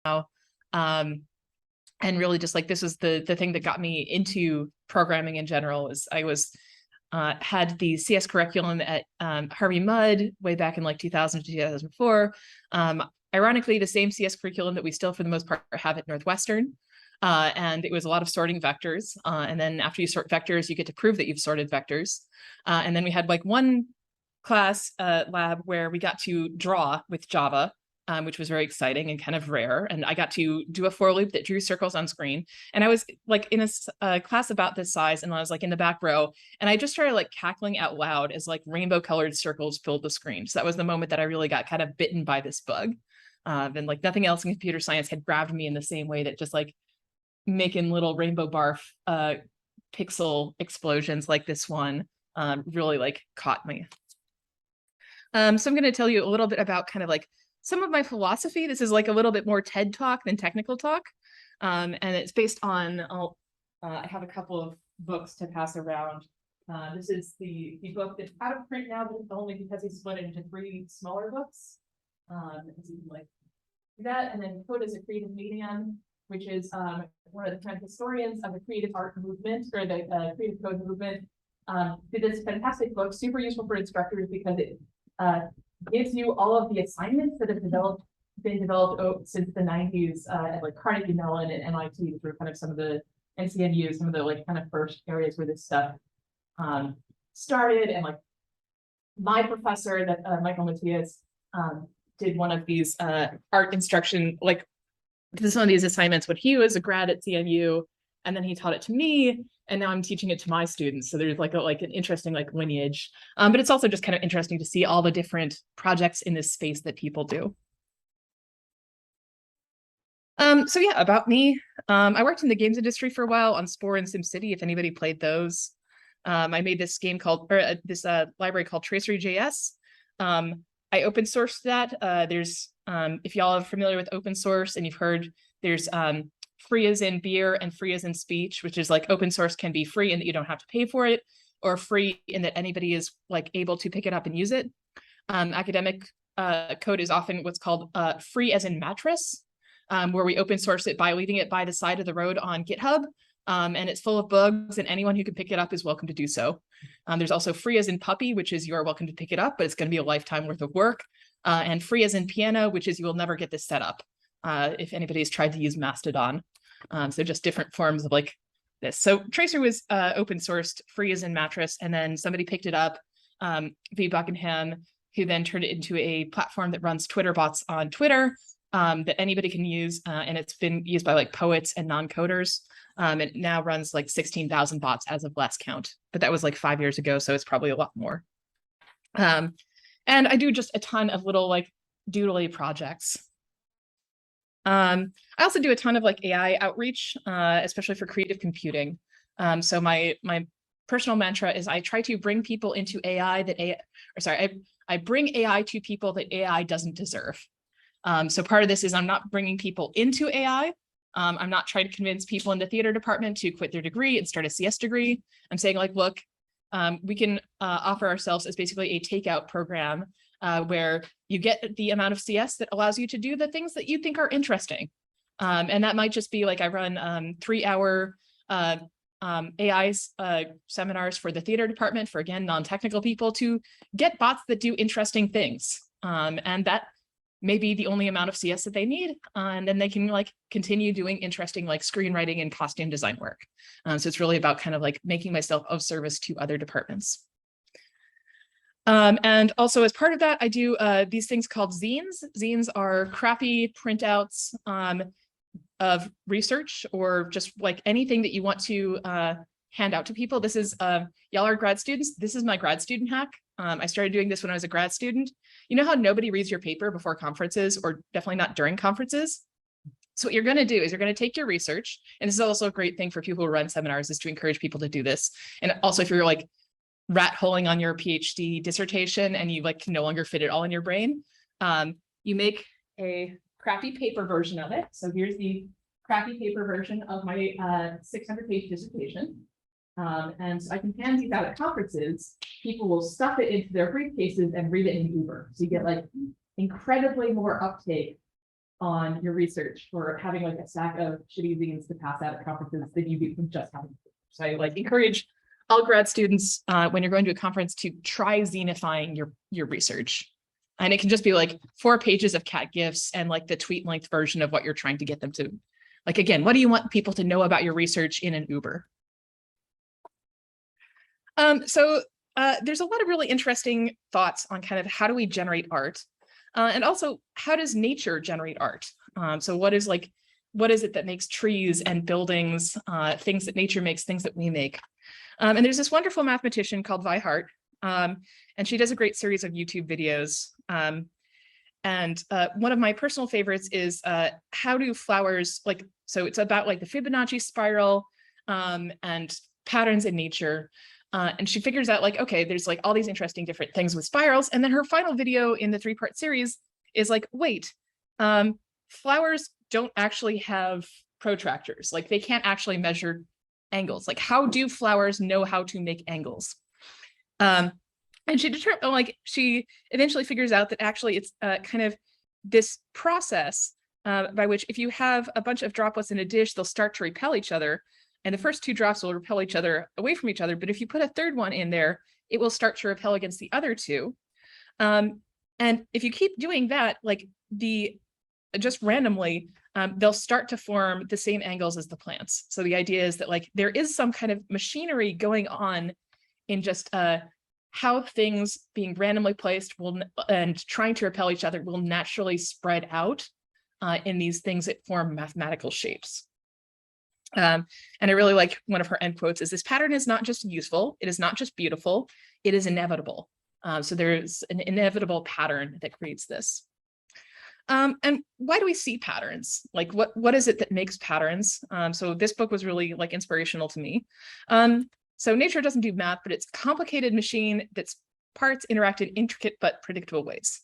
Um, and really just like, this was the thing that got me into programming in general. Is I was had the CS curriculum at Harvey Mudd way back in like 2000 to 2004. Ironically, the same CS curriculum that we still, for the most part, have at Northwestern. And it was a lot of sorting vectors. And then after you sort vectors, you get to prove that you've sorted vectors. And then we had like one class lab where we got to draw with Java, which was very exciting and kind of rare. And I got to do a for loop that drew circles on screen. And I was like in a class about this size, and I was like in the back row, and I just started like cackling out loud as like rainbow colored circles filled the screen. So that was the moment that I really got kind of bitten by this bug. And like nothing else in computer science had grabbed me in the same way that just like making little rainbow barf pixel explosions like this one really like caught me. So I'm going to tell you a little bit about kind of like some of my philosophy. This is like a little bit more TED talk than technical talk. And it's based on, I have a couple of books to pass around. This is the book that's out of print now, but it's only because he split it into 3 smaller books. So you can like do that. And then Code as a Creative Medium, which is one of the kind of historians of the creative art movement, or the creative code movement. Did this fantastic book, super useful for instructors because it gives you all of the assignments that have been developed since the 90s at like Carnegie Mellon and MIT, through kind of some of the NCMU, some of the like kind of first areas where this stuff started. And like my professor, that Michael Matthias, did one of these art instruction, like this one of these assignments when he was a grad at CMU, and then he taught it to me, and now I'm teaching it to my students. So there's like an interesting like lineage, but it's also just kind of interesting to see all the different projects in this space that people do. So yeah, about me. I worked in the games industry for a while on Spore and SimCity, if anybody played those. I made this game called, or this library called Tracery.js. I open sourced that. There's, if y'all are familiar with open source and you've heard, there's free as in beer and free as in speech, which is like open source can be free in that you don't have to pay for it, or free in that anybody is like able to pick it up and use it. Academic code is often what's called free as in mattress, where we open source it by leaving it by the side of the road on GitHub. And it's full of bugs, and anyone who can pick it up is welcome to do so. There's also free as in puppy, which is you are welcome to pick it up, but it's going to be a lifetime worth of work. And free as in piano, which is you will never get this set up if anybody's tried to use Mastodon. So just different forms of like this. So Tracer was open sourced, free as in mattress, and then somebody picked it up, V. Buckingham, who then turned it into a platform that runs Twitter bots on Twitter that anybody can use. And it's been used by like poets and non-coders. It now runs like 16,000 bots as of last count, but that was like 5 years ago, so it's probably a lot more. And I do just a ton of little like doodly projects. I also do a ton of like AI outreach, especially for creative computing. So my personal mantra is I try to bring people into AI that I bring AI to people that AI doesn't deserve. So part of this is I'm not bringing people into AI. I'm not trying to convince people in the theater department to quit their degree and start a CS degree. I'm saying like, look, we can offer ourselves as basically a takeout program where you get the amount of CS that allows you to do the things that you think are interesting. And that might just be like I run 3-hour AI seminars for the theater department for, again, non-technical people to get bots that do interesting things. And that may be the only amount of CS that they need. And then they can like continue doing interesting like screenwriting and costume design work. So it's really about kind of like making myself of service to other departments. And also as part of that, I do these things called zines. Zines are crappy printouts of research or just like anything that you want to hand out to people. This is, y'all are grad students. This is my grad student hack. I started doing this when I was a grad student. You know how nobody reads your paper before conferences, or definitely not during conferences? So what you're going to do is you're going to take your research, and this is also a great thing for people who run seminars, is to encourage people to do this. And also if you're like rat holing on your PhD dissertation and you like can no longer fit it all in your brain, you make a crappy paper version of it. So here's the crappy paper version of my 600-page dissertation. And so I can hand these out at conferences. People will stuff it into their briefcases and read it in Uber. So you get like incredibly more uptake on your research or having like a stack of shitty zines to pass out at conferences than you do from just having. So I like encourage all grad students when you're going to a conference to try zinifying your research. And it can just be like 4 pages of cat gifs and like the tweet length version of what you're trying to get them to. Like, again, what do you want people to know about your research in an Uber? So there's a lot of really interesting thoughts on kind of how do we generate art? And also, how does nature generate art? So what is it that makes trees and buildings, things that nature makes, things that we make? And there's this wonderful mathematician called Vi Hart, and she does a great series of YouTube videos. And one of my personal favorites is how do flowers, so it's about like the Fibonacci spiral and patterns in nature. And she figures out like, okay, there's like all these interesting different things with spirals. And then her final video in the 3-part series is like, wait, flowers don't actually have protractors. Like they can't actually measure angles. Like how do flowers know how to make angles? And she eventually figures out that actually it's kind of this process by which if you have a bunch of droplets in a dish, they'll start to repel each other. And the first 2 drops will repel each other away from each other. But if you put a 3rd one in there, it will start to repel against the other 2. And if you keep doing that, like just randomly, they'll start to form the same angles as the plants. So the idea is that like there is some kind of machinery going on in just how things being randomly placed and trying to repel each other will naturally spread out in these things that form mathematical shapes. And I really like one of her end quotes is, this pattern is not just useful, it is not just beautiful, it is inevitable. So there's an inevitable pattern that creates this. And why do we see patterns? Like what is it that makes patterns? So this book was really like inspirational to me. So nature doesn't do math, but it's a complicated machine that's parts interact in intricate but predictable ways.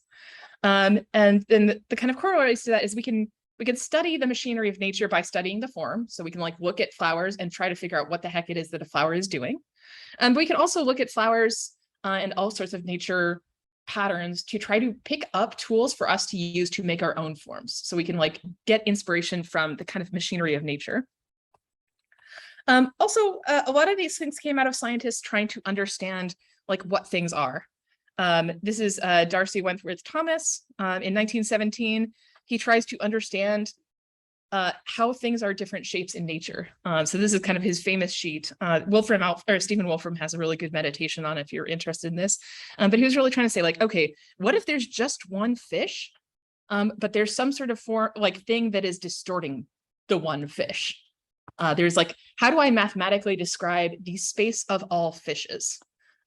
And then the kind of corollaries to that is we can study the machinery of nature by studying the form. So we can like look at flowers and try to figure out what the heck it is that a flower is doing. But we can also look at flowers and all sorts of nature patterns to try to pick up tools for us to use to make our own forms. So we can like get inspiration from the kind of machinery of nature. Also, a lot of these things came out of scientists trying to understand like what things are. This is Darcy Wentworth Thomas in 1917. He tries to understand how things are different shapes in nature. So this is kind of his famous sheet. Stephen Wolfram has a really good meditation on it if you're interested in this. But he was really trying to say like, okay, what if there's just one fish, but there's some sort of thing that is distorting the one fish? There's like, how do I mathematically describe the space of all fishes?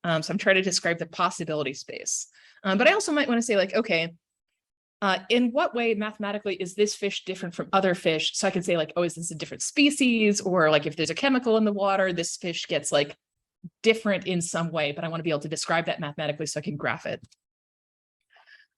So I'm trying to describe the possibility space. But I also might want to say like, okay, in what way mathematically is this fish different from other fish? So I can say like, oh, is this a different species? Or like if there's a chemical in the water, this fish gets like different in some way, but I want to be able to describe that mathematically so I can graph it.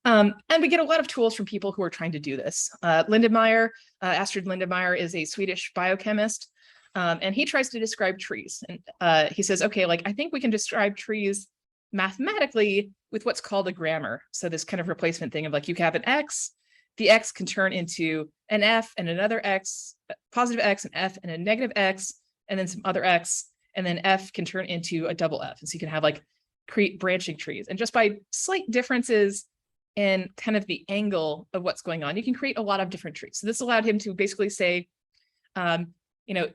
And we get a lot of tools from people who are trying to do this. Lindenmayer, Astrid Lindenmayer is a Swedish biochemist, and he tries to describe trees. And he says, okay, like I think we can describe trees mathematically with what's called a grammar. So this kind of replacement thing of like you have an X, the X can turn into an F and another X, positive X, an F and a negative X, and then some other X, and then F can turn into a double F. And so you can have like create branching trees. And just by slight differences in kind of the angle of what's going on, you can create a lot of different trees. So this allowed him to basically say,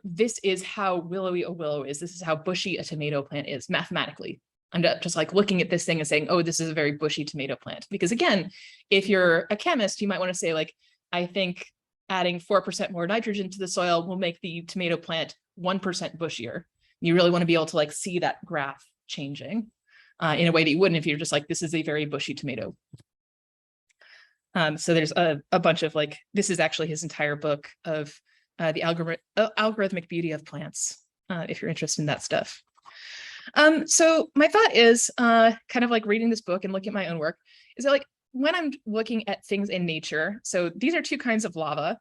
this is how willowy a willow is. This is how bushy a tomato plant is mathematically. I'm just like looking at this thing and saying, oh, this is a very bushy tomato plant. Because again, if you're a chemist, you might want to say like, I think adding 4% more nitrogen to the soil will make the tomato plant 1% bushier. You really want to be able to like see that graph changing in a way that you wouldn't if you're just like, this is a very bushy tomato. So there's a bunch of like, this is actually his entire book of the algorithmic beauty of plants, if you're interested in that stuff. So my thought is kind of like reading this book and looking at my own work is that like when I'm looking at things in nature, so these are 2 kinds of lava.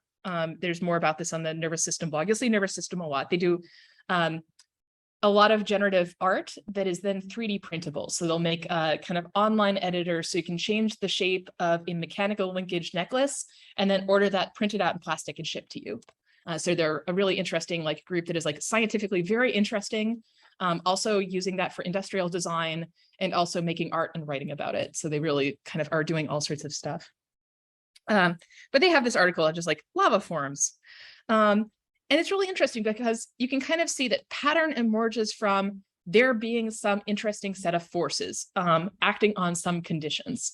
There's more about this on the nervous system blog. You'll see nervous system a lot. They do a a lot of generative art that is then 3D printable. So they'll make a kind of online editor so you can change the shape of a mechanical linkage necklace and then order that printed out in plastic and shipped to you. So they're a really interesting like group that is like scientifically very interesting, also using that for industrial design and also making art and writing about it. So they really kind of are doing all sorts of stuff. But they have this article on just like lava forms. And it's really interesting because you can kind of see that pattern emerges from there being some interesting set of forces acting on some conditions.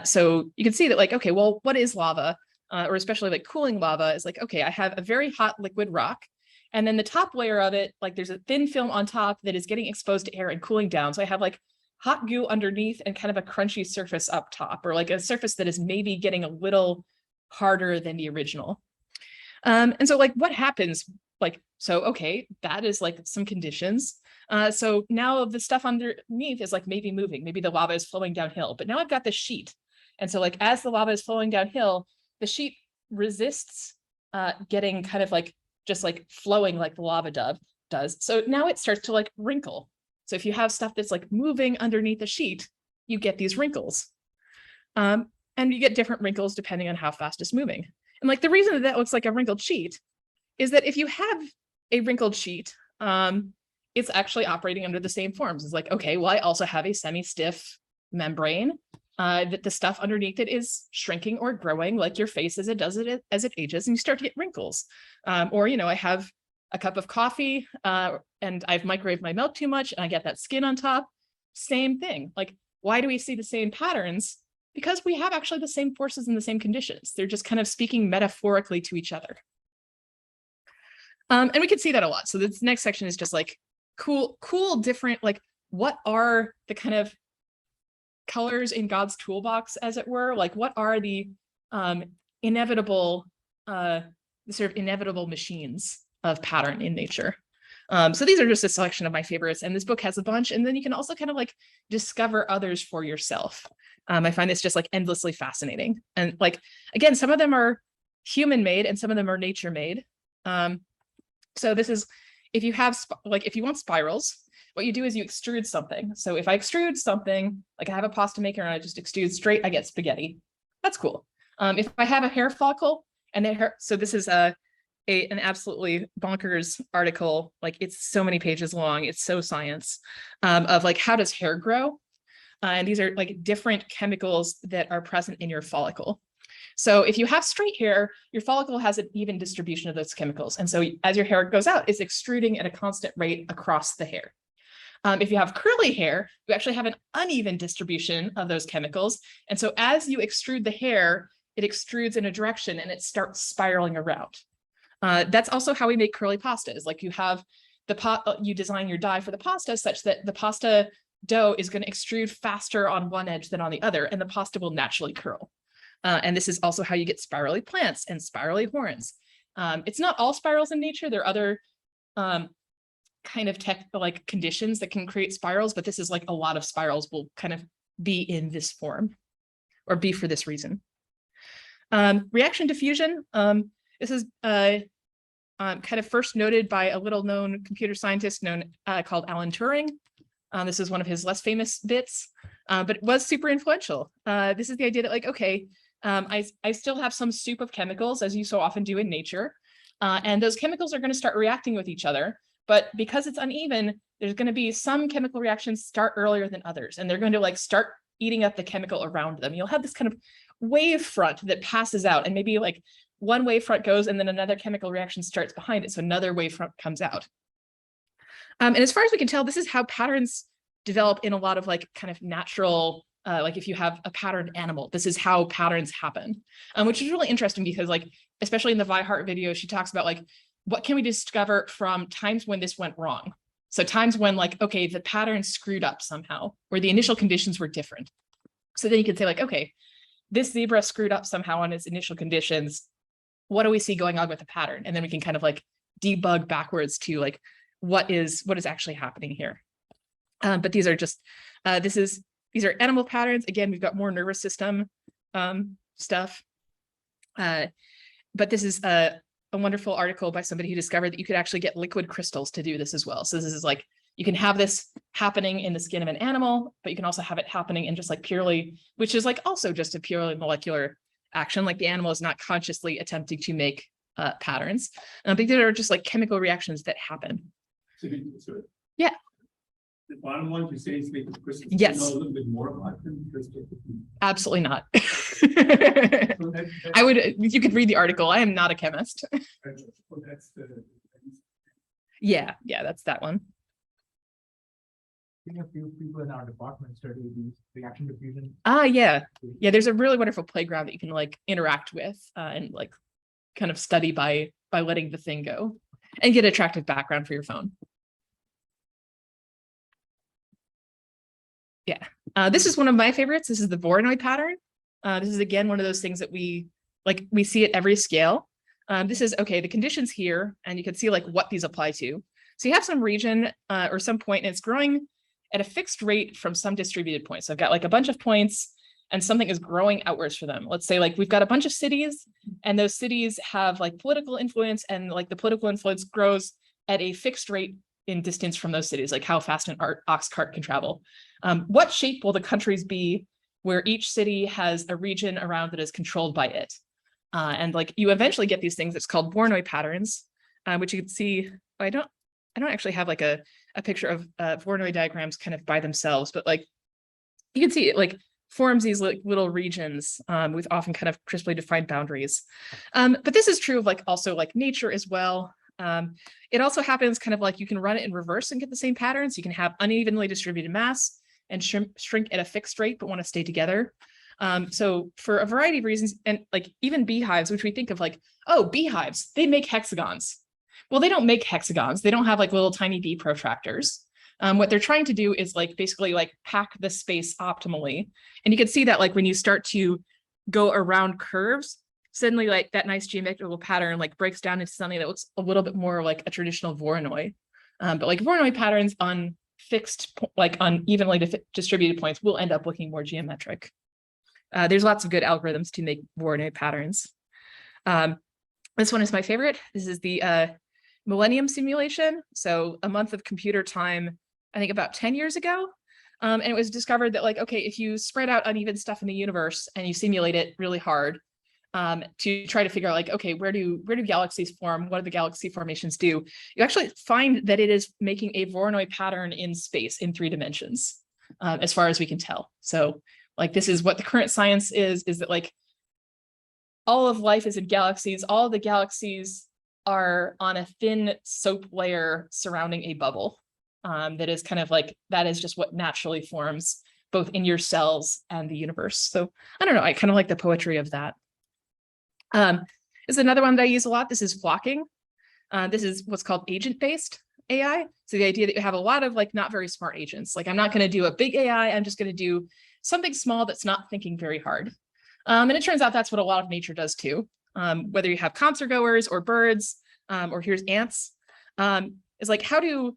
So you can see that like, okay, well, what is lava? Or especially like cooling lava is like, okay, I have a very hot liquid rock. And then the top layer of it, like there's a thin film on top that is getting exposed to air and cooling down. So I have like hot goo underneath and kind of a crunchy surface up top, or like a surface that is maybe getting a little harder than the original. And so like what happens, like, so, okay, that is like some conditions. So now the stuff underneath is like maybe moving, maybe the lava is flowing downhill, but now I've got this sheet. And so like, as the lava is flowing downhill, the sheet resists getting kind of like, just like flowing like the lava does. So now it starts to like wrinkle. So if you have stuff that's like moving underneath the sheet, you get these wrinkles. And you get different wrinkles depending on how fast it's moving. And like the reason that looks like a wrinkled sheet is that if you have a wrinkled sheet, it's actually operating under the same forms. It's like, okay, well, I also have a semi-stiff membrane that the stuff underneath it is shrinking or growing like your face as it does it as it ages, and you start to get wrinkles. Or, you know, I have a cup of coffee and I've microwaved my milk too much and I get that skin on top. Same thing. Like, why do we see the same patterns? Because we have actually the same forces and the same conditions. They're just kind of speaking metaphorically to each other. And we can see that a lot. So this next section is just like cool, different, like what are the kind of colors in God's toolbox, as it were? Like what are the inevitable, the sort of inevitable machines of pattern in nature? So these are just a selection of my favorites, and this book has a bunch, and then you can also kind of like discover others for yourself. I find this just like endlessly fascinating. And like, again, some of them are human made and some of them are nature made. So this is, if you have, like, if you want spirals, what you do is you extrude something. So if I extrude something, like I have a pasta maker and I just extrude straight, I get spaghetti. That's cool. If I have a hair follicle and the hair, so this is an absolutely bonkers article, like it's so many pages long, it's so science, of like, how does hair grow? And these are like different chemicals that are present in your follicle. So if you have straight hair, your follicle has an even distribution of those chemicals. And so as your hair goes out, it's extruding at a constant rate across the hair. If you have curly hair, you actually have an uneven distribution of those chemicals. And so as you extrude the hair, it extrudes in a direction and it starts spiraling around. That's also how we make curly pastas. Like you have you design your dye for the pasta such that the pasta dough is going to extrude faster on one edge than on the other, and the pasta will naturally curl. And this is also how you get spirally plants and spirally horns. It's not all spirals in nature. There are other kind of like conditions that can create spirals, but this is like a lot of spirals will kind of be in this form or be for this reason. Reaction diffusion. This is kind of first noted by a little known computer scientist called Alan Turing. This is one of his less famous bits, but it was super influential. This is the idea that like, okay, I still have some soup of chemicals, as you so often do in nature, and those chemicals are going to start reacting with each other. But because it's uneven, there's going to be some chemical reactions start earlier than others, and they're going to like start eating up the chemical around them. You'll have this kind of wave front that passes out, and maybe like one wave front goes and then another chemical reaction starts behind it. So another wave front comes out. And as far as we can tell, this is how patterns develop in a lot of like kind of natural, like if you have a patterned animal, this is how patterns happen, which is really interesting because like, especially in the Vi Hart video, she talks about like, what can we discover from times when this went wrong? So times when like, okay, the pattern screwed up somehow, where the initial conditions were different. So then you can say like, okay, this zebra screwed up somehow on its initial conditions. What do we see going on with the pattern? And then we can kind of like debug backwards to like, what is actually happening here. But these are just, these are animal patterns. Again, we've got more nervous system stuff. But this is a wonderful article by somebody who discovered that you could actually get liquid crystals to do this as well. So this is like, you can have this happening in the skin of an animal, but you can also have it happening in just like purely, which is like also just a purely molecular action. Like the animal is not consciously attempting to make patterns. But these are just like chemical reactions that happen. Yeah. The bottom one you say is liquid crystals. Yes. You know a little bit more about them crystals. Absolutely not. So I would, you could read the article. I am not a chemist. that's the. Yeah, that's that one. A few people in our department study these reaction diffusion. Yeah. There's a really wonderful playground that you can like interact with and like kind of study by letting the thing go and get attractive background for your phone. Yeah, this is one of my favorites. This is the Voronoi pattern. This is again one of those things that we see at every scale. This is okay. The conditions here, and you can see like what these apply to. So you have some region or some point, and it's growing at a fixed rate from some distributed points. So I've got like a bunch of points and something is growing outwards for them. Let's say like we've got a bunch of cities and those cities have like political influence, and like the political influence grows at a fixed rate in distance from those cities, like how fast an ox cart can travel. What shape will the countries be where each city has a region around that is controlled by it? And like you eventually get these things that's called Voronoi patterns, which you can see. I don't actually have like a picture of Voronoi diagrams kind of by themselves, but like you can see it like forms these like little regions with often kind of crisply defined boundaries. But this is true of like also like nature as well. It also happens kind of like you can run it in reverse and get the same patterns. You can have unevenly distributed mass and shrink at a fixed rate, but want to stay together. So for a variety of reasons, and like even beehives, which we think of like, oh, beehives, they make hexagons. Well, they don't make hexagons. They don't have like little tiny bee protractors. What they're trying to do is like basically like pack the space optimally. And you can see that like when you start to go around curves, suddenly like that nice geometrical pattern like breaks down into something that looks a little bit more like a traditional Voronoi. But like Voronoi patterns on fixed, like on evenly distributed points will end up looking more geometric. There's lots of good algorithms to make Voronoi patterns. This one is my favorite. This is the Millennium simulation. So a month of computer time, I think about 10 years ago. And it was discovered that like, okay, if you spread out uneven stuff in the universe and you simulate it really hard to try to figure out like, okay, where do galaxies form? What do the galaxy formations do? You actually find that it is making a Voronoi pattern in space in 3 dimensions, as far as we can tell. So like, this is what the current science is that like all of life is in galaxies. All of the galaxies are on a thin soap layer surrounding a bubble. That is kind of like, that is just what naturally forms both in your cells and the universe. So I don't know, I kind of like the poetry of that. This is another one that I use a lot. This is flocking. This is what's called agent-based AI. So the idea that you have a lot of like not very smart agents. Like I'm not going to do a big AI, I'm just going to do something small that's not thinking very hard. And it turns out that's what a lot of nature does too. Whether you have concert goers or birds, or here's ants, is like how do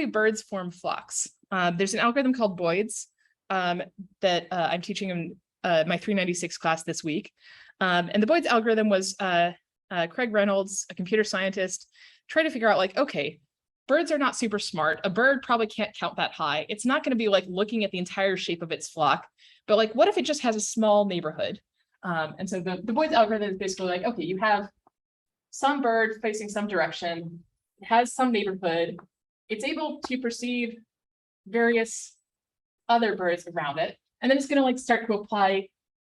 birds form flocks? There's an algorithm called Boyd's that I'm teaching in my 396 class this week. And the Boyd's algorithm was Craig Reynolds, a computer scientist, trying to figure out like, okay, birds are not super smart. A bird probably can't count that high. It's not going to be like looking at the entire shape of its flock, but like, what if it just has a small neighborhood? And so the Boyd's algorithm is basically like, okay, you have some bird facing some direction, it has some neighborhood, it's able to perceive various other birds around it, and then it's going to like start to apply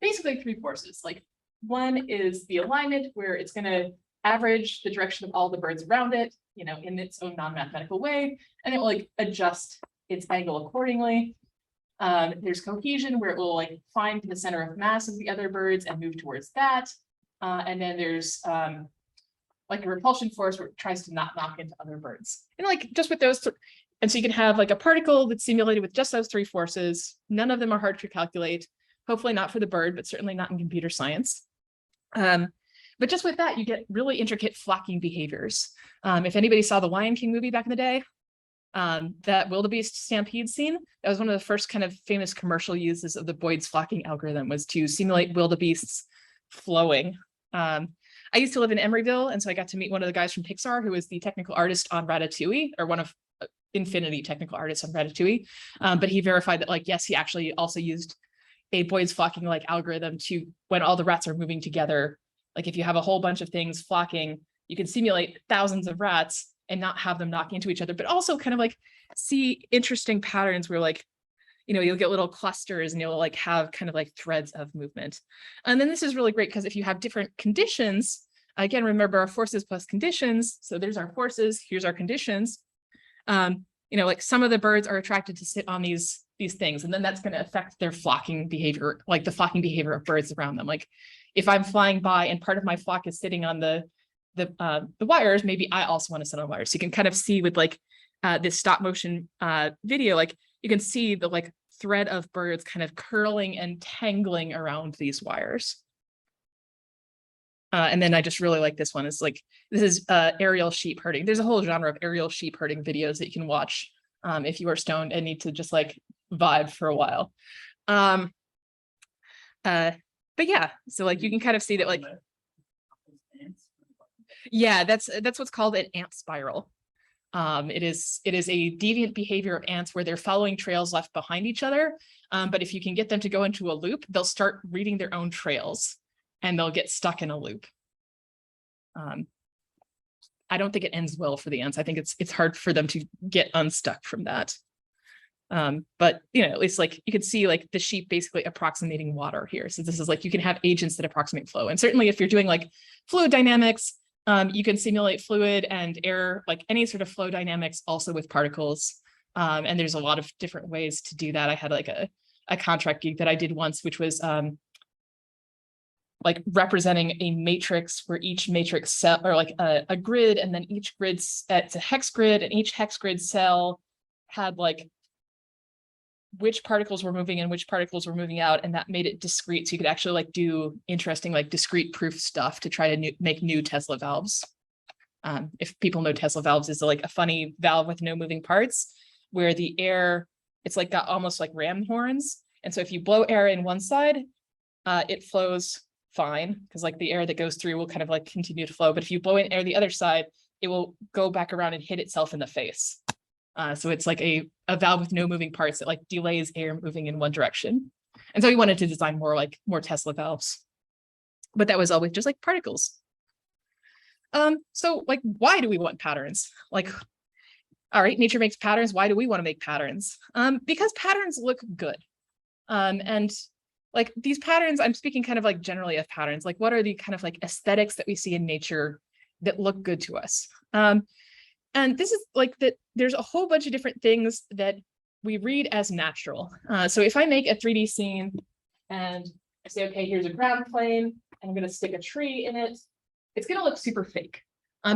basically 3 forces. Like one is the alignment, where it's going to average the direction of all the birds around it, you know, in its own non-mathematical way, and it will like adjust its angle accordingly. There's cohesion, where it will like find the center of mass of the other birds and move towards that. And then there's like a repulsion force, where it tries to not knock into other birds. And like just with those, and so you can have like a particle that's simulated with just those 3 forces. None of them are hard to calculate. Hopefully not for the bird, but certainly not in computer science. But just with that, you get really intricate flocking behaviors. If anybody saw the Lion King movie back in the day, that wildebeest stampede scene, that was one of the first kind of famous commercial uses of the Boyd's flocking algorithm, was to simulate wildebeests flowing. I I used to live in Emeryville, and so I got to meet one of the guys from Pixar who was the technical artist on Ratatouille, or one of infinity technical artists on Ratatouille. But he verified that, like, yes, he actually also used a Boyd's flocking like algorithm to, when all the rats are moving together, like if you have a whole bunch of things flocking, you can simulate thousands of rats and not have them knocking into each other, but also kind of like see interesting patterns where, like, you know, you'll get little clusters and you'll like have kind of like threads of movement. And then this is really great because if you have different conditions, again, remember our forces plus conditions. So there's our forces, here's our conditions. You know, like some of the birds are attracted to sit on these things, and then that's going to affect their flocking behavior, like the flocking behavior of birds around them. Like if I'm flying by and part of my flock is sitting on the wires, maybe I also want to sit on wires. So you can kind of see with like this stop motion video, like you can see the like thread of birds kind of curling and tangling around these wires. And then I just really like this one. It's like, this is aerial sheep herding. There's a whole genre of aerial sheep herding videos that you can watch if you are stoned and need to just like vibe for a while. But yeah, so like you can kind of see that, like, yeah, that's what's called an ant spiral. It is a deviant behavior of ants where they're following trails left behind each other. But if you can get them to go into a loop, they'll start reading their own trails and they'll get stuck in a loop. I don't think it ends well for the ants. I think it's hard for them to get unstuck from that. But you know, at least like you can see like the sheep basically approximating water here. So this is like, you can have agents that approximate flow. And certainly if you're doing like fluid dynamics, you can simulate fluid and air, like any sort of flow dynamics also with particles. And there's a lot of different ways to do that. I had like a contract gig that I did once, which was like representing a matrix where each matrix cell, or like a grid, and then each grid, it's a hex grid, and each hex grid cell had like which particles were moving and which particles were moving out, and that made it discrete. So you could actually like do interesting like discrete proof stuff to try to make new Tesla valves. If people know, Tesla valves is like a funny valve with no moving parts, where the air, it's like got almost like ram horns. And so if you blow air in one side, it flows fine, because like the air that goes through will kind of like continue to flow. But if you blow in air the other side, it will go back around and hit itself in the face. So it's like a valve with no moving parts that like delays air moving in one direction. And so we wanted to design more Tesla valves, but that was always just like particles. So like, why do we want patterns? Like, all right, nature makes patterns. Why do we want to make patterns? Because patterns look good. And like these patterns, I'm speaking kind of like generally of patterns, like what are the kind of like aesthetics that we see in nature that look good to us? And this is like that there's a whole bunch of different things that we read as natural. So if I make a 3D scene and I say, okay, here's a ground plane, and I'm going to stick a tree in it, it's going to look super fake,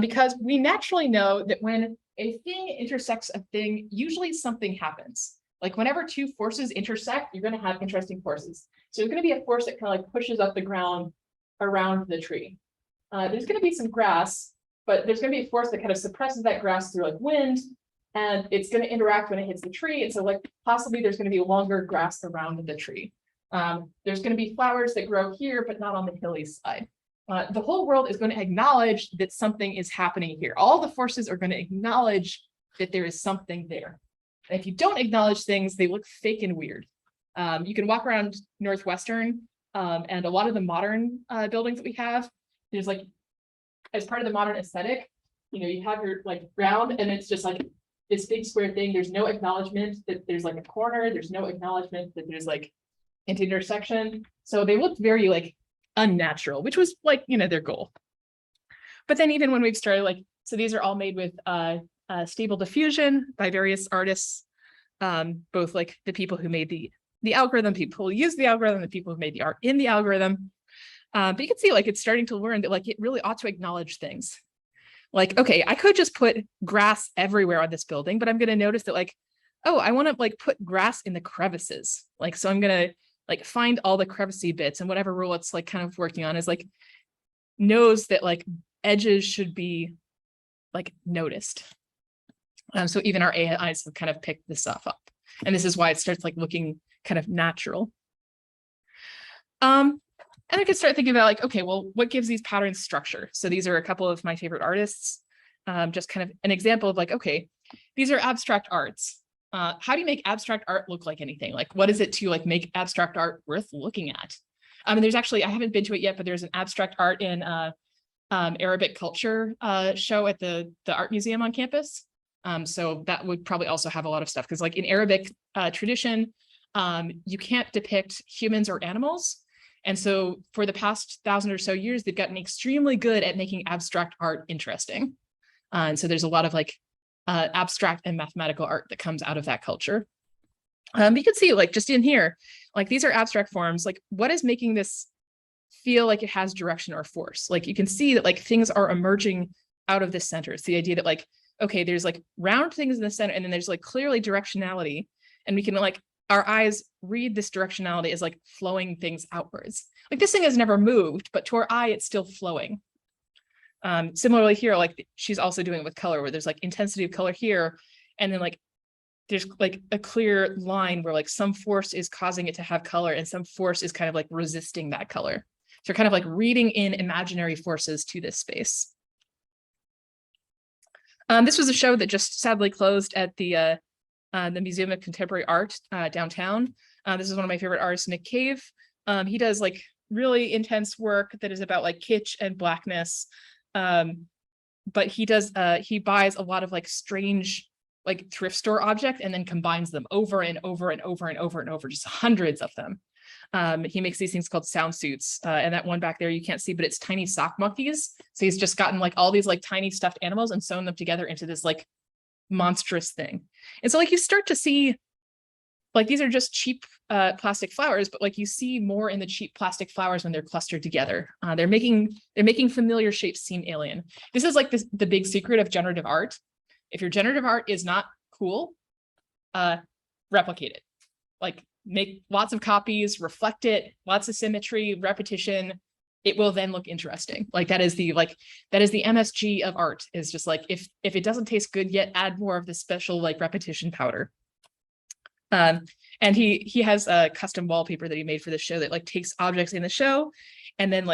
because we naturally know that when a thing intersects a thing, usually something happens. Like whenever two forces intersect, you're going to have interesting forces. So there's going to be a force that kind of like pushes up the ground around the tree. There's going to be some grass, but there's going to be a force that kind of suppresses that grass through like wind, and it's going to interact when it hits the tree. And so like possibly there's going to be longer grass around the tree. There's going to be flowers that grow here, but not on the hilly side. The whole world is going to acknowledge that something is happening here. All the forces are going to acknowledge that there is something there. And if you don't acknowledge things, they look fake and weird. You can walk around Northwestern, and a lot of the modern buildings that we have, there's like, as part of the modern aesthetic, you know, you have your like ground, and it's just like this big square thing. There's no acknowledgement that there's like a corner. There's no acknowledgement that there's like an intersection. So they looked very like unnatural, which was like, you know, their goal. But then even when we've started like, so these are all made with stable diffusion by various artists, both like the people who made the algorithm, people who use the algorithm, the people who made the art in the algorithm. But you can see like it's starting to learn that like it really ought to acknowledge things. Like, okay, I could just put grass everywhere on this building, but I'm going to notice that like, oh, I want to like put grass in the crevices. Like, so I'm going to like find all the crevicey bits, and whatever rule it's like kind of working on is like knows that like edges should be like noticed. So even our AIs have kind of picked this stuff up. And this is why it starts like looking kind of natural. And I could start thinking about like, okay, well, what gives these patterns structure? So these are a couple of my favorite artists. Just kind of an example of like, okay, these are abstract arts. How do you make abstract art look like anything? Like, what is it to like make abstract art worth looking at? And there's actually, I haven't been to it yet, but there's an abstract art in Arabic culture show at the art museum on campus. So that would probably also have a lot of stuff because like in Arabic tradition, you can't depict humans or animals. And so for the past 1,000 or so years, they've gotten extremely good at making abstract art interesting. And so there's a lot of like abstract and mathematical art that comes out of that culture. You can see like just in here, like these are abstract forms, like what is making this feel like it has direction or force? Like you can see that like things are emerging out of the center. It's the idea that like, okay, there's like round things in the center and then there's like clearly directionality. And we can like, our eyes read this directionality as like flowing things outwards. Like this thing has never moved, but to our eye, it's still flowing. Similarly here, like she's also doing it with color where there's like intensity of color here. And then like, there's like a clear line where like some force is causing it to have color and some force is kind of like resisting that color. So kind of like reading in imaginary forces to this space. This was a show that just sadly closed at the Museum of Contemporary Art downtown. This is one of my favorite artists, Nick Cave. He does like really intense work that is about like kitsch and blackness. But he buys a lot of like strange like thrift store objects and then combines them over and over and over and over and over, just hundreds of them. He makes these things called sound suits. And that one back there you can't see, but it's tiny sock monkeys. So he's just gotten like all these like tiny stuffed animals and sewn them together into this like monstrous thing. And so like you start to see like these are just cheap plastic flowers, but like you see more in the cheap plastic flowers when they're clustered together. They're making familiar shapes seem alien. This is like the big secret of generative art. If your generative art is not cool, replicate it. Like make lots of copies, reflect it, lots of symmetry, repetition. It will then look interesting. Like that is the MSG of art, is just like if it doesn't taste good yet, add more of the special like repetition powder. And he has a custom wallpaper that he made for the show that like takes objects in the show and then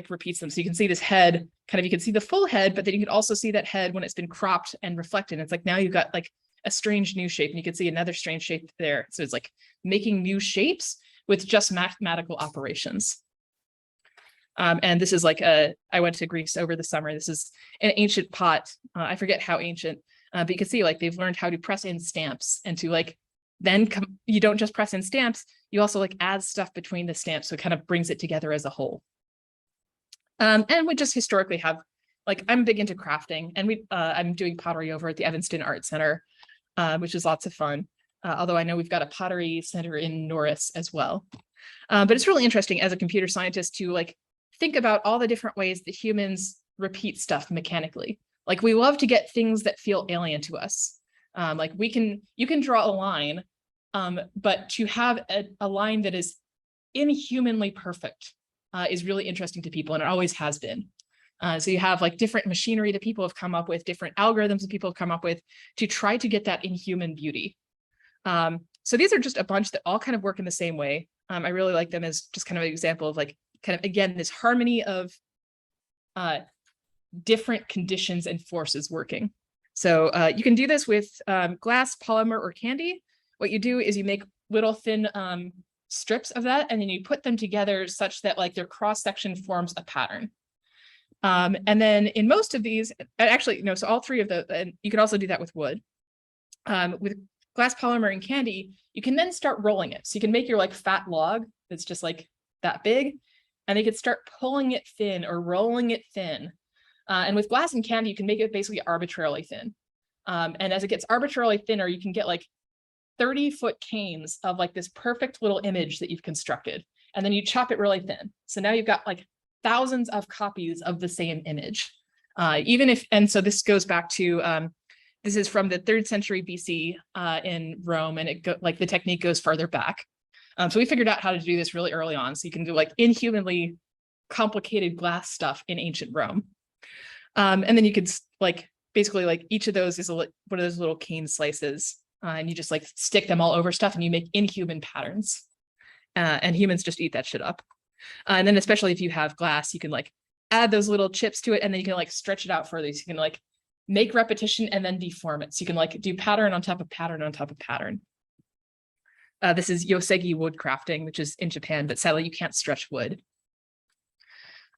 repeats them. So you can see this head, kind of, you can see the full head, but then you can also see that head when it's been cropped and reflected. It's like now you've got like a strange new shape and you can see another strange shape there. So it's like making new shapes with just mathematical operations. And this is like I went to Greece over the summer. This is an ancient pot. I forget how ancient, but you can see like they've learned how to press in stamps and to like, then you don't just press in stamps, you also like add stuff between the stamps. So it kind of brings it together as a whole. And we just historically have, like, I'm big into crafting and I'm doing pottery over at the Evanston Art Center, which is lots of fun. Although I know we've got a pottery center in Norris as well. But it's really interesting as a computer scientist to like think about all the different ways that humans repeat stuff mechanically. Like we love to get things that feel alien to us. Like you can draw a line, but to have a line that is inhumanly perfect is really interesting to people, and it always has been. So you have like different machinery that people have come up with, different algorithms that people have come up with to try to get that inhuman beauty. So these are just a bunch that all kind of work in the same way. I really like them as just kind of an example of like, kind of, again, this harmony of different conditions and forces working. So you can do this with glass, polymer, or candy. What you do is you make little thin strips of that, and then you put them together such that like their cross section forms a pattern. And then in most of these, actually, no, so all three of the, and you can also do that with wood. With glass, polymer, and candy, you can then start rolling it. So you can make your like fat log that's just like that big, and you can start pulling it thin or rolling it thin. And with glass and candy, you can make it basically arbitrarily thin. And as it gets arbitrarily thinner, you can get like 30-foot canes of like this perfect little image that you've constructed. And then you chop it really thin. So now you've got like thousands of copies of the same image. And so this goes back to, this is from the 3rd century BC in Rome, and like the technique goes farther back. So we figured out how to do this really early on. So you can do like inhumanly complicated glass stuff in ancient Rome. And then you could like, basically like each of those is one of those little cane slices, and you just like stick them all over stuff and you make inhuman patterns. and humans just eat that shit up. And then especially if you have glass, you can like add those little chips to it, and then you can like stretch it out further. So you can like make repetition and then deform it. So you can like do pattern on top of pattern on top of pattern. This is Yosegi wood crafting, which is in Japan, but sadly you can't stretch wood.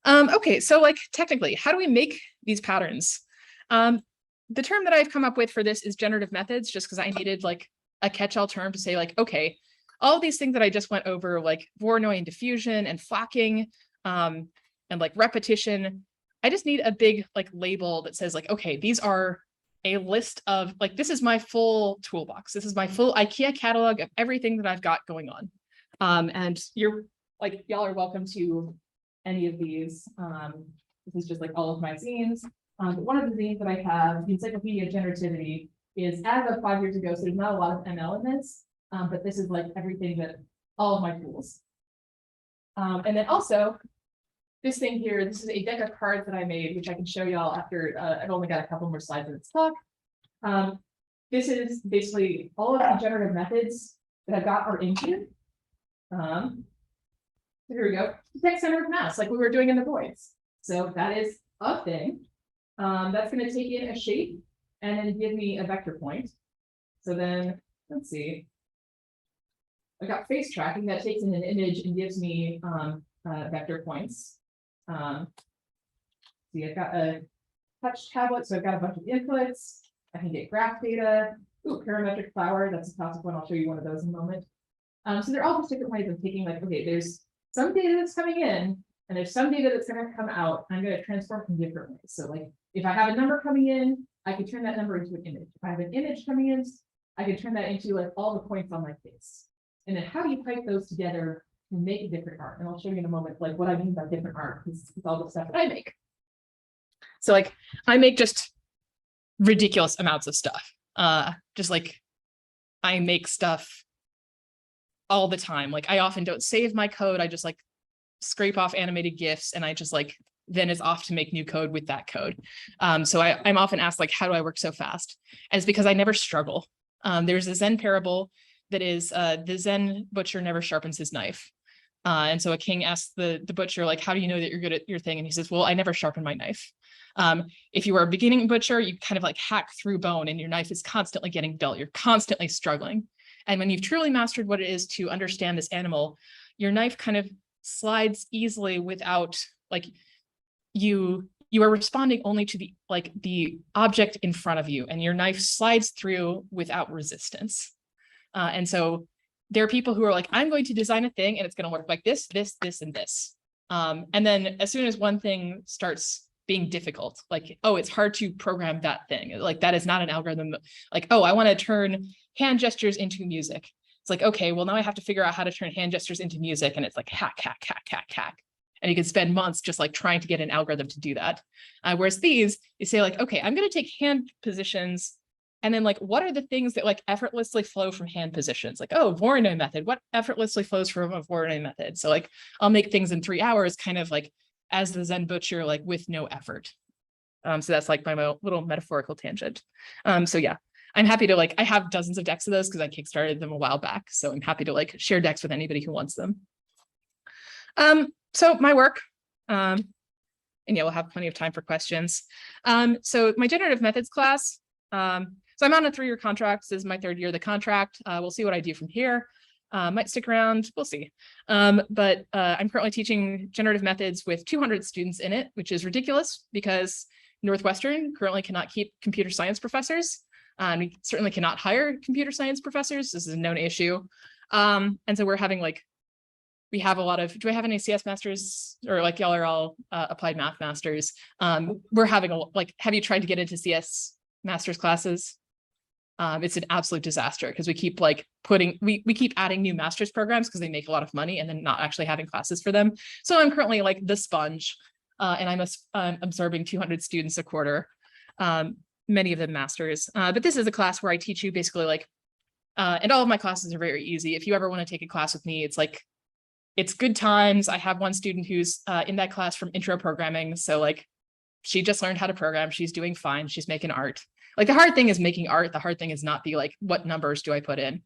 Okay, so like technically, how do we make these patterns? The term that I've come up with for this is generative methods, just because I needed like a catch-all term to say like, okay, all these things that I just went over, like Voronoi and diffusion and flocking, and like repetition, I just need a big like label that says like, okay, these are a list of like, this is my full toolbox. This is my full IKEA catalog of everything that I've got going on. And you're like, y'all are welcome to any of these. This is just like all of my zines. But one of the zines that I have, the Encyclopedia of Generativity, is as of 5 years ago, so there's not a lot of ML in this, but this is like everything that, all of my tools. And then also, this thing here, this is a deck of cards that I made, which I can show y'all after, I've only got a couple more slides in this talk. This is basically all of the generative methods that I've got are in here. Here we go. Text center of mass, like we were doing in the voids. So that is a thing. That's going to take in a shape and then give me a vector point. So then, let's see. I've got face tracking that takes in an image and gives me vector points. See, I've got a touch tablet, so I've got a bunch of inputs. I can get graph data. Ooh, parametric flower, that's a classic one. I'll show you one of those in a moment. So they're all just different ways of taking like, okay, there's some data that's coming in, and there's some data that's going to come out. I'm going to transform in different ways. So like, if I have a number coming in, I could turn that number into an image. If I have an image coming in, I could turn that into like all the points on my face. And then how do you pipe those together to make a different art? And I'll show you in a moment, like what I mean by different art, because it's all the stuff that I make. So like, I make just ridiculous amounts of stuff. Just like, I make stuff all the time. Like I often don't save my code. I just like scrape off animated GIFs, and I just like, then it's off to make new code with that code. So I'm often asked like, how do I work so fast? And it's because I never struggle. There's a Zen parable that is the Zen butcher never sharpens his knife. And so a king asks the butcher, like, how do you know that you're good at your thing? And he says, well, I never sharpen my knife. If you are a beginning butcher, you kind of like hack through bone and your knife is constantly getting dull. You're constantly struggling. And when you've truly mastered what it is to understand this animal, your knife kind of slides easily without like, you are responding only to the object in front of you, and your knife slides through without resistance. And so there are people who are like, I'm going to design a thing and it's going to work like this, this, this, and this. And then as soon as one thing starts being difficult, like, oh, it's hard to program that thing. Like that is not an algorithm. Like, oh, I want to turn hand gestures into music. It's like, okay, well, now I have to figure out how to turn hand gestures into music. And it's like hack, hack, hack, hack, hack. And you can spend months just like trying to get an algorithm to do that. Whereas these, you say like, okay, I'm going to take hand positions. And then like, what are the things that like effortlessly flow from hand positions? Like, oh, Voronoi method, what effortlessly flows from a Voronoi method? So like, I'll make things in 3 hours, kind of like as the Zen butcher, like with no effort. So that's like my little metaphorical tangent. So yeah, I'm happy to like, I have dozens of decks of those because I kickstarted them a while back. So I'm happy to like share decks with anybody who wants them. So my work, and yeah, we'll have plenty of time for questions. So my generative methods class, so I'm on a 3-year contract. This is my 3rd year of the contract. We'll see what I do from here. Might stick around, we'll see. But I'm currently teaching generative methods with 200 students in it, which is ridiculous because Northwestern currently cannot keep computer science professors. We certainly cannot hire computer science professors. This is a known issue. And so we're having like, we have a lot of, do I have any CS masters, or like y'all are all applied math masters? We're having like, have you tried to get into CS masters classes? It's an absolute disaster because we keep like we keep adding new master's programs because they make a lot of money and then not actually having classes for them. So I'm currently like the sponge, and I'm absorbing 200 students a quarter, many of them masters. But this is a class where I teach you basically like, and all of my classes are very easy. If you ever want to take a class with me, it's like, it's good times. I have one student who's in that class from intro programming. So like, she just learned how to program. She's doing fine. She's making art. Like the hard thing is making art. The hard thing is not the like, what numbers do I put in?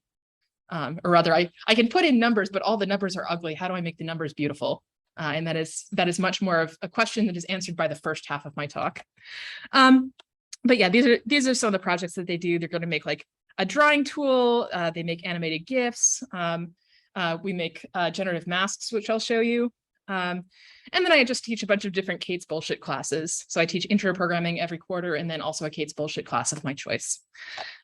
Or rather, I can put in numbers, but all the numbers are ugly. How do I make the numbers beautiful? And that is much more of a question that is answered by the first half of my talk. But yeah, these are some of the projects that they do. They're going to make like a drawing tool. They make animated GIFs. We make generative masks, which I'll show you. And then I just teach a bunch of different Kate's Bullshit classes. So I teach intro programming every quarter, and then also a Kate's Bullshit class of my choice.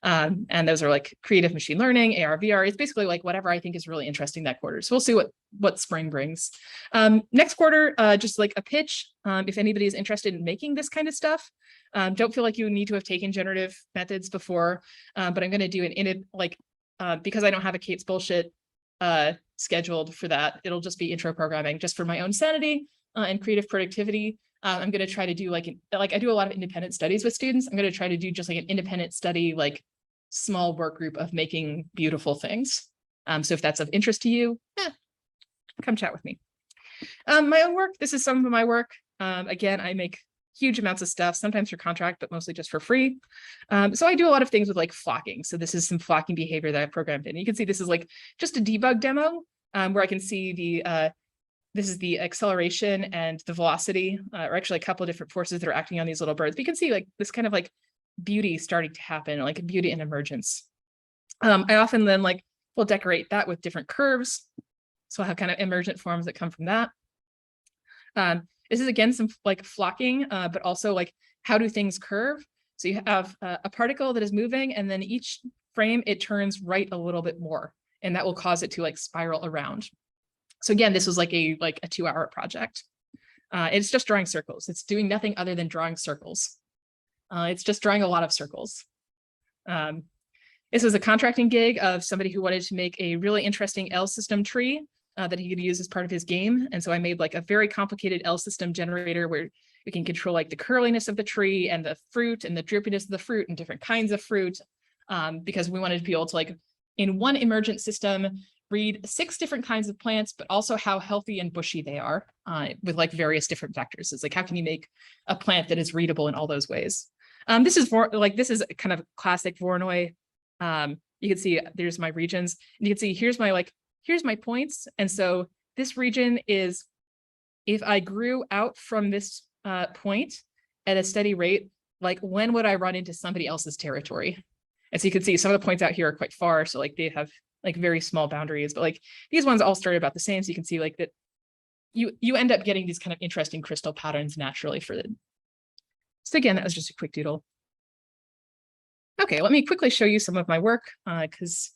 And those are like creative machine learning, AR, VR. It's basically like whatever I think is really interesting that quarter. So we'll see what spring brings. Next quarter, just like a pitch, if anybody is interested in making this kind of stuff. Don't feel like you need to have taken generative methods before, but I'm going to do because I don't have a Kate's Bullshit scheduled for that. It'll just be intro programming just for my own sanity and creative productivity. I'm going to try to do like I do a lot of independent studies with students. I'm going to try to do just like an independent study, like small work group of making beautiful things. So if that's of interest to you, come chat with me. My own work, this is some of my work. Again, I make huge amounts of stuff, sometimes for contract, but mostly just for free. So I do a lot of things with like flocking. So this is some flocking behavior that I programmed in. You can see this is like just a debug demo where I can see this is the acceleration and the velocity, or actually a couple of different forces that are acting on these little birds. But you can see like this kind of like beauty starting to happen, like beauty and emergence. I often then will decorate that with different curves. So I have kind of emergent forms that come from that. This is again some like flocking, but also like how do things curve? So you have a particle that is moving, and then each frame it turns right a little bit more, and that will cause it to like spiral around. So again, this was like a 2-hour project. It's just drawing circles. It's doing nothing other than drawing circles. It's just drawing a lot of circles. This was a contracting gig of somebody who wanted to make a really interesting L system tree that he could use as part of his game. And so I made like a very complicated L system generator where we can control like the curliness of the tree and the fruit and the drippiness of the fruit and different kinds of fruit, because we wanted to be able to like in one emergent system read 6 different kinds of plants, but also how healthy and bushy they are with like various different vectors. It's like, how can you make a plant that is readable in all those ways? This is kind of classic Voronoi. You can see there's my regions, and you can see here's my points. And so this region is, if I grew out from this point at a steady rate, like when would I run into somebody else's territory? And so you can see some of the points out here are quite far. So like they have like very small boundaries, but like these ones all started about the same. So you can see like that you end up getting these kind of interesting crystal patterns naturally for it. So again, that was just a quick doodle. Okay, let me quickly show you some of my work because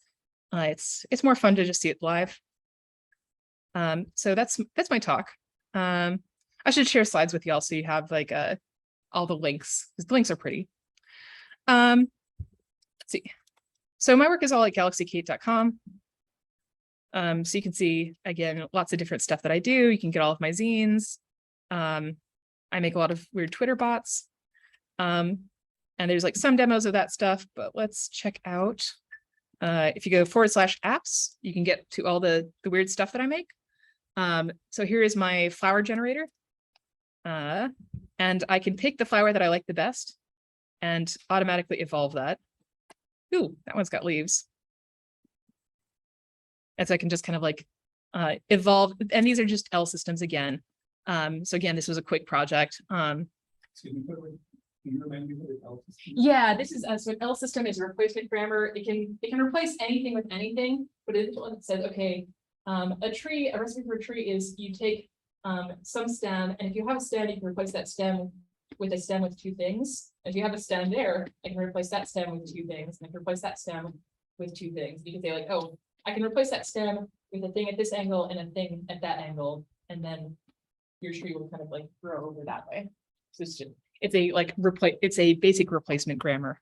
it's more fun to just see it live. So that's my talk. I should share slides with y'all so you have like all the links, because the links are pretty. Let's see. So my work is all at galaxykate.com. So you can see, again, lots of different stuff that I do. You can get all of my zines. I make a lot of weird Twitter bots. And there's like some demos of that stuff, but let's check out. If you go /apps, you can get to all the weird stuff that I make. So here is my flower generator. And I can pick the flower that I like the best and automatically evolve that. Ooh, that one's got leaves. And so I can just kind of like evolve, and these are just L systems again. So again, this was a quick project. Excuse me, can you remind me what an L system is? Yeah, this is so an L system is a replacement grammar. It can replace anything with anything, but it says, okay, a recipe for a tree is you take some stem, and if you have a stem, you can replace that stem with a stem with 2 things. If you have a stem there, I can replace that stem with 2 things, and I can replace that stem with 2 things. You can say like, oh, I can replace that stem with a thing at this angle and a thing at that angle, and then your tree will kind of like grow over that way. So it's a basic replacement grammar.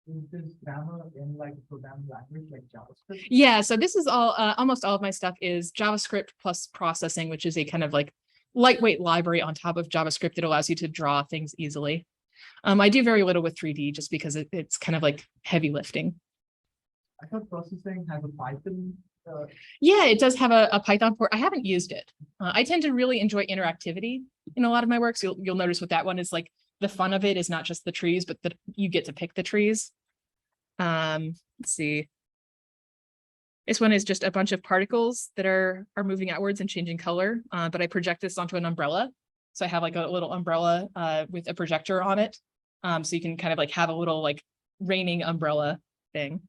Is this grammar in like programming language like JavaScript? Yeah, so this is all almost all of my stuff is JavaScript plus processing, which is a kind of like lightweight library on top of JavaScript that allows you to draw things easily. I do very little with 3D just because it's kind of like heavy lifting. I thought processing has a Python. Yeah, it does have a Python port. I haven't used it. I tend to really enjoy interactivity in a lot of my work. So you'll notice with that one is like the fun of it is not just the trees, but that you get to pick the trees. Let's see. This one is just a bunch of particles that are moving outwards and changing color, but I project this onto an umbrella. So I have like a little umbrella with a projector on it. So you can kind of like have a little like raining umbrella thing.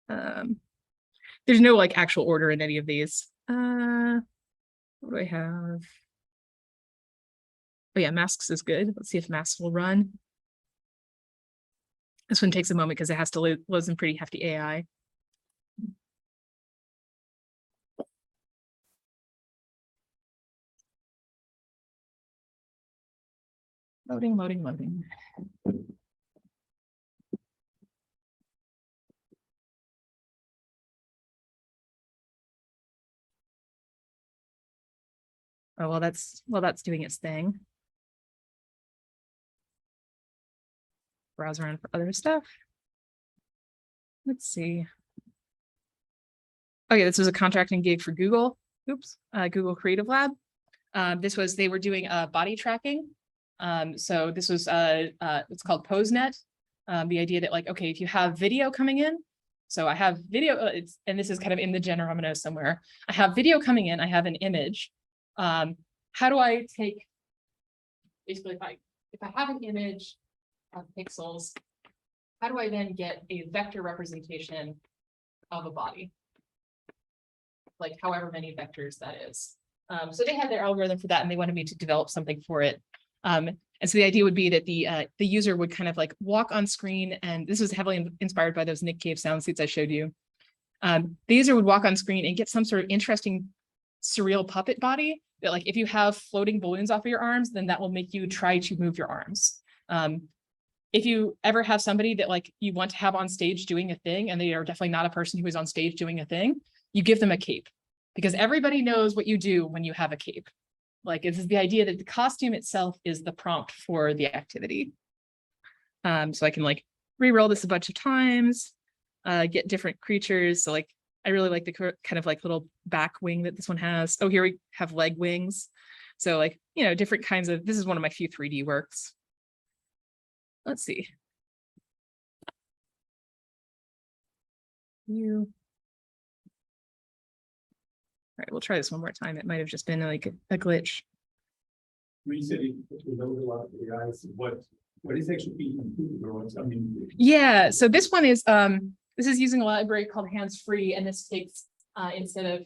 There's no like actual order in any of these. What do I have? Oh yeah, masks is good. Let's see if masks will run. This one takes a moment because it has to load some pretty hefty AI. Loading, loading, loading. Oh, well, that's doing its thing. Browse around for other stuff. Let's see. Oh yeah, this was a contracting gig for Google. Oops, Google Creative Lab. They were doing body tracking. So this was it's called PoseNet. The idea that like, okay, if you have video coming in, so I have video, and this is kind of in the genre I'm gonna somewhere. I have video coming in, I have an image. How do I take, basically if I have an image of pixels, how do I then get a vector representation of a body? Like however many vectors that is. So they had their algorithm for that and they wanted me to develop something for it. And so the idea would be that the user would kind of like walk on screen, and this was heavily inspired by those Nick Cave sound suits I showed you. The user would walk on screen and get some sort of interesting surreal puppet body that like if you have floating balloons off of your arms, then that will make you try to move your arms. If you ever have somebody that like you want to have on stage doing a thing and they are definitely not a person who is on stage doing a thing, you give them a cape because everybody knows what you do when you have a cape. Like it's the idea that the costume itself is the prompt for the activity. So I can like re-roll this a bunch of times, get different creatures. So like I really like the kind of like little back wing that this one has. Oh, here we have leg wings. So like, you know, different kinds of, this is one of my few 3D works. Let's see. All right, we'll try this one more time. It might have just been like a glitch. When you said it was a lot of AI, what is actually being improved, or what's, I mean? Yeah, so this one is this is using a library called Hands-Free, and this takes instead of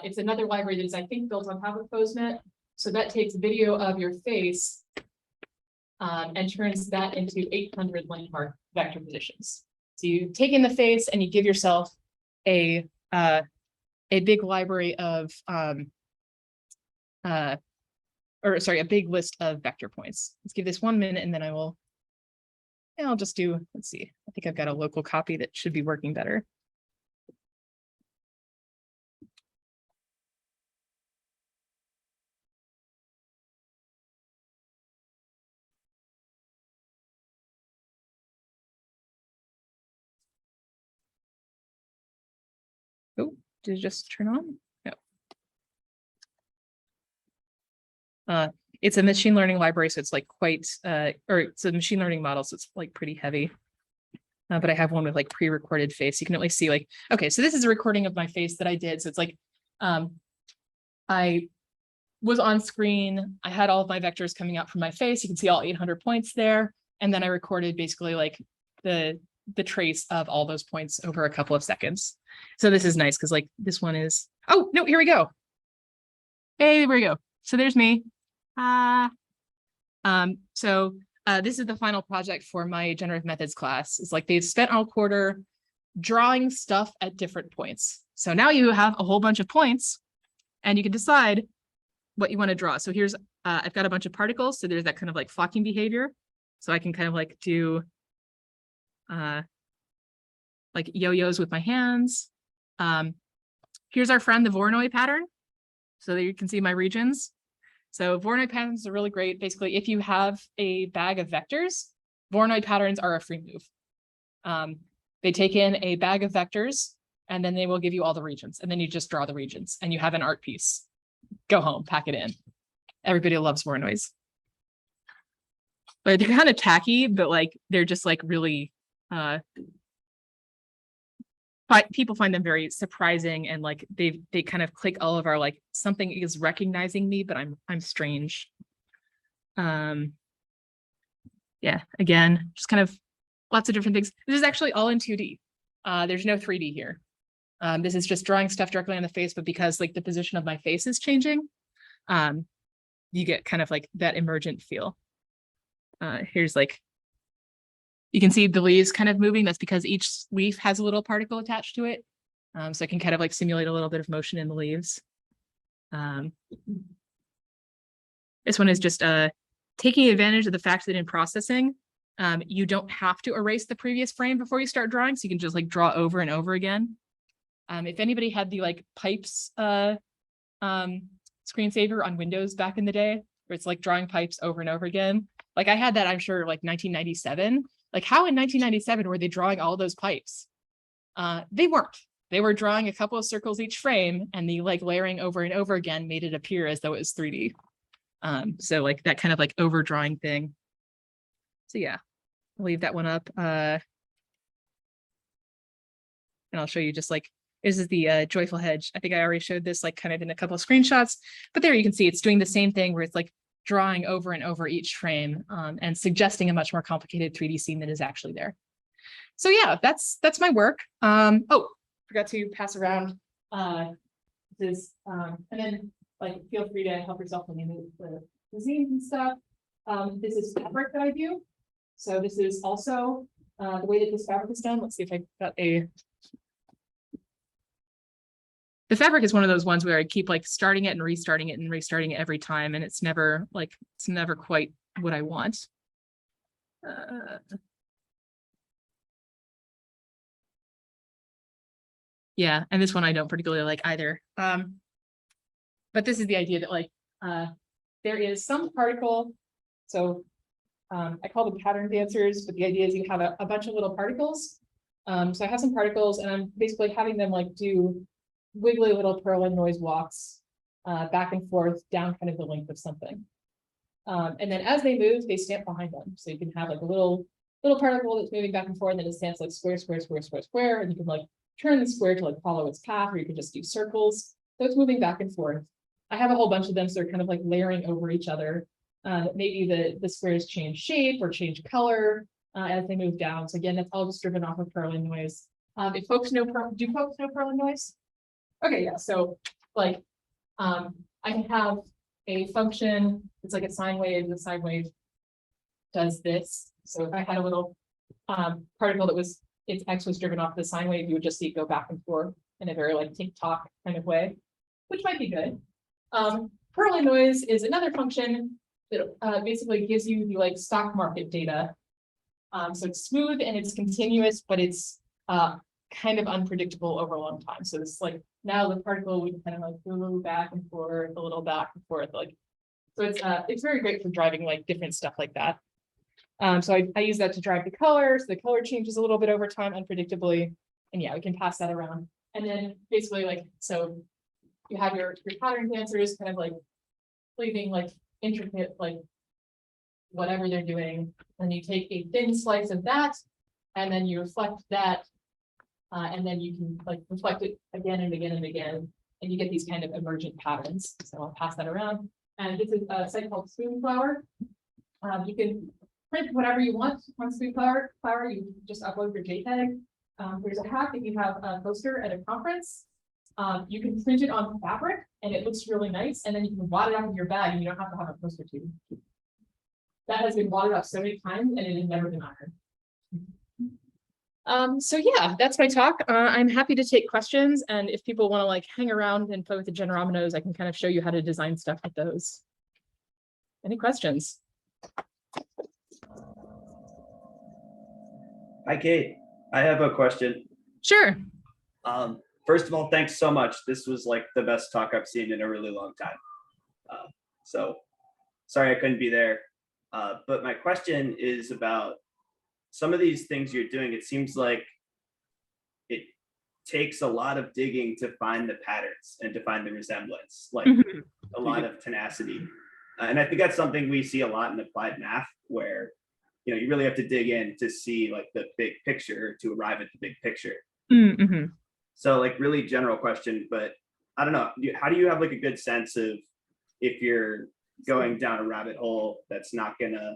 it's another library that is I think built on top of PoseNet. So that takes video of your face and turns that into 800 landmark vector positions. So you take in the face and you give yourself a big library of or sorry, a big list of vector points. Let's give this 1 minute and then I'll just do, let's see, I think I've got a local copy that should be working better. Oh, did it just turn on? No. It's a machine learning library, so it's like quite, or it's a machine learning model, so it's like pretty heavy. But I have one with like pre-recorded face. You can at least see like, okay, so this is a recording of my face that I did. So it's like, I was on screen. I had all of my vectors coming out from my face. You can see all 800 points there. And then I recorded basically like the trace of all those points over a couple of seconds. So this is nice because like this one is, oh, no, here we go. Hey, there we go. So there's me. This is the final project for my generative methods class. It's like they've spent all quarter drawing stuff at different points. So now you have a whole bunch of points and you can decide what you want to draw. So here's, I've got a bunch of particles. So there's that kind of like flocking behavior. So I can kind of like do like yo-yos with my hands. Here's our friend, the Voronoi pattern. So that you can see my regions. So Voronoi patterns are really great. Basically, if you have a bag of vectors, Voronoi patterns are a free move. They take in a bag of vectors and then they will give you all the regions. And then you just draw the regions and you have an art piece. Go home, pack it in. Everybody loves Voronois. But they're kind of tacky, but like they're just like really people find them very surprising, and like they kind of click all of our like something is recognizing me, but I'm strange. Yeah, again, just kind of lots of different things. This is actually all in 2D. There's no 3D here. This is just drawing stuff directly on the face, but because like the position of my face is changing, you get kind of like that emergent feel. Here's like, you can see the leaves kind of moving. That's because each leaf has a little particle attached to it. So I can kind of like simulate a little bit of motion in the leaves. This one is just taking advantage of the fact that in processing, you don't have to erase the previous frame before you start drawing. So you can just like draw over and over again. If anybody had the like pipes screensaver on Windows back in the day, where it's like drawing pipes over and over again, like I had that, I'm sure, like 1997. Like how in 1997 were they drawing all those pipes? They weren't. They were drawing a couple of circles each frame, and the like layering over and over again made it appear as though it was 3D. So like that kind of like overdrawing thing. So yeah, I'll leave that one up. And I'll show you just like, this is the joyful hedge. I think I already showed this like kind of in a couple of screenshots, but there you can see it's doing the same thing where it's like drawing over and over each frame, and suggesting a much more complicated 3D scene that is actually there. So yeah, that's my work. Oh, forgot to pass around this, and then like feel free to help yourself when you move the zines and stuff. This is fabric that I do. So this is also the way that this fabric is done. Let's see if I got a. The fabric is one of those ones where I keep like starting it and restarting it and restarting it every time, and it's never quite what I want. Yeah, and this one I don't particularly like either. But this is the idea that like there is some particle. So I call them pattern dancers, but the idea is you have a bunch of little particles. So I have some particles, and I'm basically having them like do wiggly little purling noise walks back and forth down kind of the length of something. And then as they move, they stamp behind them. So you can have like a little particle that's moving back and forth, and then it stamps like square, square, square, square, square, and you can like turn the square to like follow its path, or you can just do circles. So it's moving back and forth. I have a whole bunch of them, so they're kind of like layering over each other. Maybe the squares change shape or change color as they move down. So again, that's all just driven off of purling noise. If folks know, do folks know purling noise? Okay, yeah. So like, I can have a function. It's like a sine wave. The sine wave does this. So if I had a little particle that was its x was driven off the sine wave, you would just see it go back and forth in a very like tick-tock kind of way, which might be good. Purling noise is another function that basically gives you the like stock market data. So it's smooth and it's continuous, but it's kind of unpredictable over a long time. So it's like now the particle would kind of like go back and forth, a little back and forth, like so it's very great for driving like different stuff like that. So I use that to drive the color. So the color changes a little bit over time unpredictably, and yeah, we can pass that around. And then basically like so you have your pattern dancers kind of like leaving like intricate like whatever they're doing, and you take a thin slice of that, and then you reflect that, and then you can like reflect it again and again and again, and you get these kind of emergent patterns. So I'll pass that around. And this is a site called Spoonflower. You can print whatever you want on Spoonflower. You just upload your JPEG. There's a hack if you have a poster at a conference. You can print it on fabric, and it looks really nice, and then you can wad it up in your bag, and you don't have to have a poster tube. That has been wadded up so many times, and it has never been ironed. So yeah, that's my talk. I'm happy to take questions, and if people want to like hang around and play with the Generominos, I can kind of show you how to design stuff with those. Any questions? Hi, Kate. I have a question. Sure. First of all, thanks so much. This was like the best talk I've seen in a really long time. So sorry I couldn't be there. But my question is about some of these things you're doing. It seems like it takes a lot of digging to find the patterns and to find the resemblance, like a lot of tenacity. And I think that's something we see a lot in applied math, where you really have to dig in to see like the big picture to arrive at the big picture. Mm-hmm. So like really general question, but I don't know. How do you have like a good sense of if you're going down a rabbit hole that's not gonna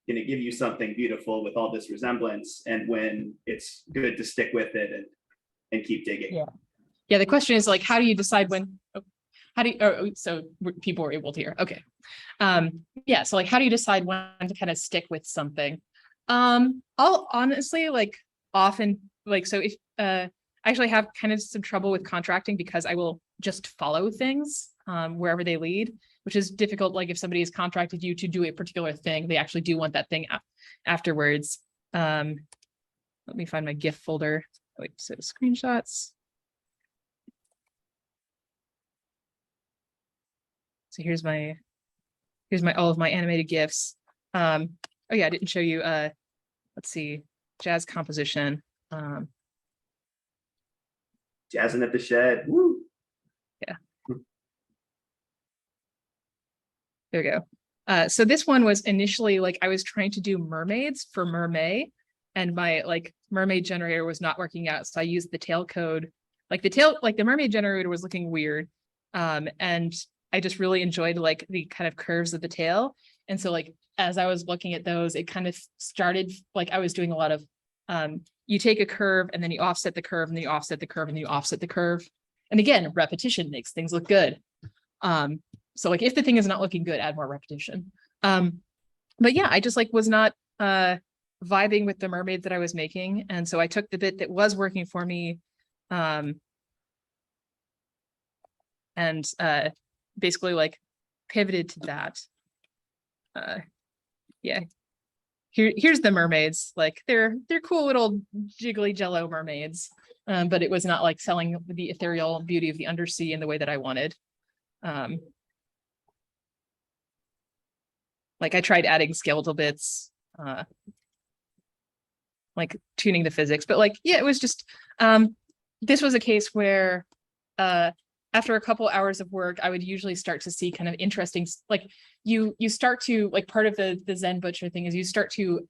give you something beautiful with all this resemblance, and when it's good to stick with it and keep digging? Yeah. Yeah, the question is like, how do you decide when, how do you, so people were able to hear, okay. Yeah, so like, how do you decide when to kind of stick with something? I'll honestly like often, like, so if, I actually have kind of some trouble with contracting because I will just follow things, wherever they lead, which is difficult. Like if somebody has contracted you to do a particular thing, they actually do want that thing afterwards. Let me find my GIF folder. Wait, so screenshots. So here's my all of my animated GIFs. Oh yeah, I didn't show you let's see, jazz composition. Jazzing at the shed. Woo. Yeah. There we go. So this one was initially like I was trying to do mermaids for Mermaid, and my like mermaid generator was not working out. So I used the tail code. Like the mermaid generator was looking weird. And I just really enjoyed like the kind of curves of the tail. And so like as I was looking at those, it kind of started like I was doing a lot of you take a curve and then you offset the curve and then you offset the curve and then you offset the curve. And again, repetition makes things look good. So like if the thing is not looking good, add more repetition. But yeah, I just like was not vibing with the mermaid that I was making. And so I took the bit that was working for me and basically like pivoted to that. Yeah. Here's the mermaids. Like they're cool little jiggly jello mermaids. But it was not like selling the ethereal beauty of the undersea in the way that I wanted. Like I tried adding skeletal bits, like tuning the physics, but like, yeah, it was just, this was a case where after a couple hours of work, I would usually start to see kind of interesting, like you start to, like part of the Zen butcher thing is you start to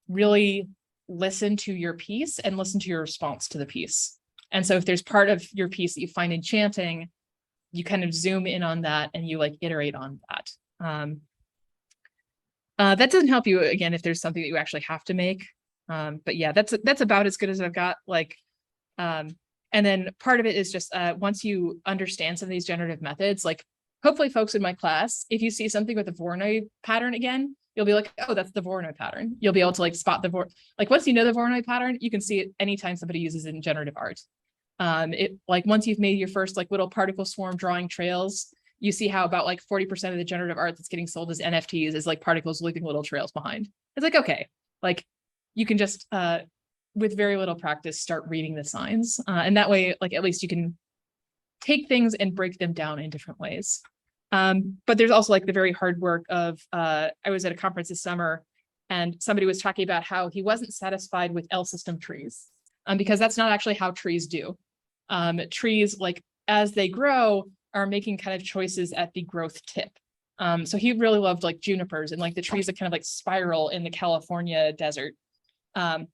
really listen to your piece and listen to your response to the piece. And so if there's part of your piece that you find enchanting, you kind of zoom in on that and you like iterate on that. That doesn't help you again if there's something that you actually have to make. But yeah, that's about as good as I've got. Like, and then part of it is just once you understand some of these generative methods, like hopefully folks in my class, if you see something with a Voronoi pattern again, you'll be like, oh, that's the Voronoi pattern. You'll be able to like spot the like once you know the Voronoi pattern, you can see it anytime somebody uses it in generative art. It like once you've made your first like little particle swarm drawing trails, you see how about like 40% of the generative art that's getting sold as NFTs is like particles leaving little trails behind. It's like, okay, like you can just, with very little practice, start reading the signs. And that way, like, at least you can take things and break them down in different ways. But there's also like the very hard work of, I was at a conference this summer and somebody was talking about how he wasn't satisfied with L system trees, because that's not actually how trees do. Trees, like as they grow, are making kind of choices at the growth tip. So he really loved like junipers and like the trees that kind of like spiral in the California desert. And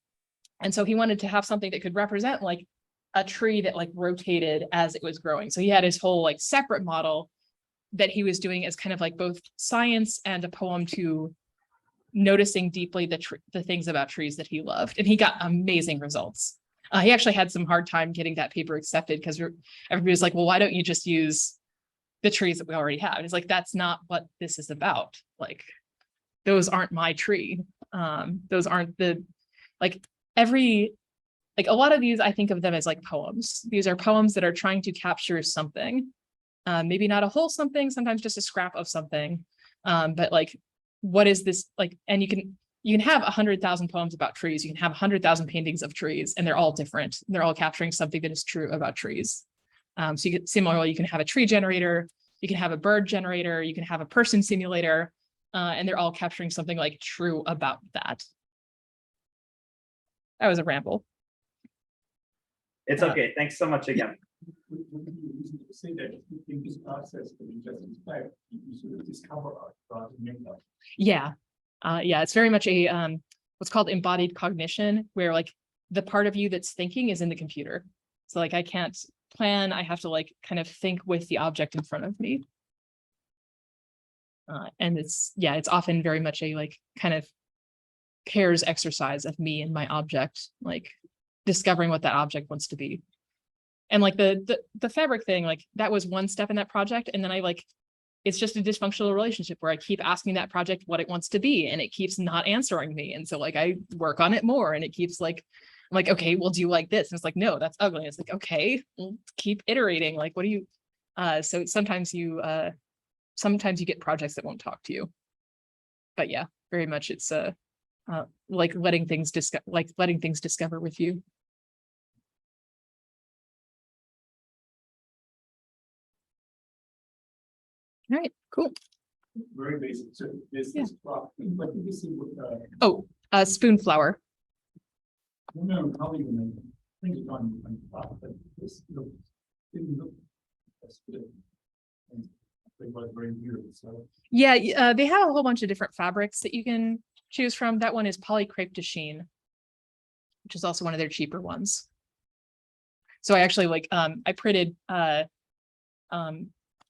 so he wanted to have something that could represent like a tree that like rotated as it was growing. So he had his whole like separate model that he was doing as kind of like both science and a poem to noticing deeply the things about trees that he loved. And he got amazing results. He actually had some hard time getting that paper accepted because everybody was like, well, why don't you just use the trees that we already have? And it's like, that's not what this is about. Like, those aren't my tree. Those aren't the, like like a lot of these, I think of them as like poems. These are poems that are trying to capture something. Maybe not a whole something, sometimes just a scrap of something. But like, what is this like? And you can have 100,000 poems about trees. You can have 100,000 paintings of trees, and they're all different. They're all capturing something that is true about trees. So similarly, you can have a tree generator, you can have a bird generator, you can have a person simulator, and they're all capturing something like true about that. That was a ramble. It's okay. Thanks so much again. You say that in this process, that you just inspire, you sort of discover art rather than make art. Yeah. Yeah, it's very much a what's called embodied cognition, where like the part of you that's thinking is in the computer. So like I can't plan, I have to like kind of think with the object in front of me. And it's often very much a like kind of pairs exercise of me and my object, like discovering what that object wants to be. And like the fabric thing, like that was one step in that project. And then it's just a dysfunctional relationship where I keep asking that project what it wants to be and it keeps not answering me. And so like I work on it more and it keeps like, I'm like, okay, well, do you like this? And it's like, no, that's ugly. And it's like, okay, we'll keep iterating. Like, what do you, so sometimes you get projects that won't talk to you. But yeah, very much it's like letting things discover with you. All right, cool. Very basic. So this is what did you see with Spoon flower. no, how you make it? I think it's on top, but this didn't look as good. And it was very beautiful. So Yeah, they have a whole bunch of different fabrics that you can choose from. That one is poly crepe de chine, which is also one of their cheaper ones. So I actually like I printed